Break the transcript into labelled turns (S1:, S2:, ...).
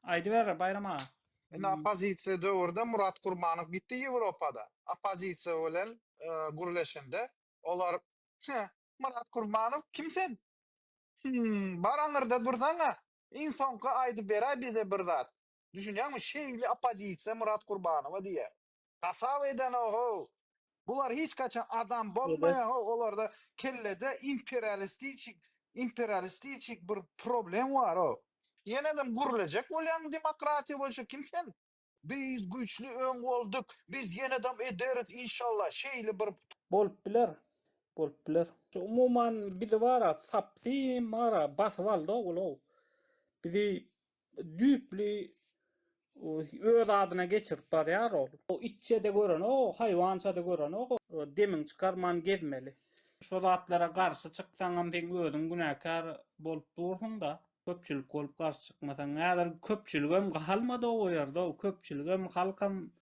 S1: Aýdyber Bayram ağa.
S2: Opozisiýa döwürde Murat Gurbanow gitdi Ýewropada. Opozisiýa bilen gürleşende olar Murat Gurbanow kim sen? Baraňyrda dursaňa insonka aýdyp beräýär bize bir zat. Düşünýärmi şeýle opozisiýa Murat Gurbanowa diýe. Tasap eden oho. Bular hiç kaçan adam
S1: Öyle.
S2: bolmaýar, olarda kellede imperialistik bir problem var o. Yeniden gurulacak olan demokratiya bolsa kim sen? Biz güçlü ön olduk. Biz yeniden ederiz inşallah. Şeyli bir
S1: Bolup biler. Bolup biler. Umuman bizi wara sapsym wara basyp aldy oğul. Bizi düýpli öz adyna geçirip barýar ol. O itçe de gören o, haywança da gören o, demiň çykarman gezmeli. Şol atlara garşy çyksaňam teň özüň günäkär bolup dursun da, köpçülik bolup garşy çykmasaň, näder köpçüligem galmady o ýerde, o köpçüligem halkam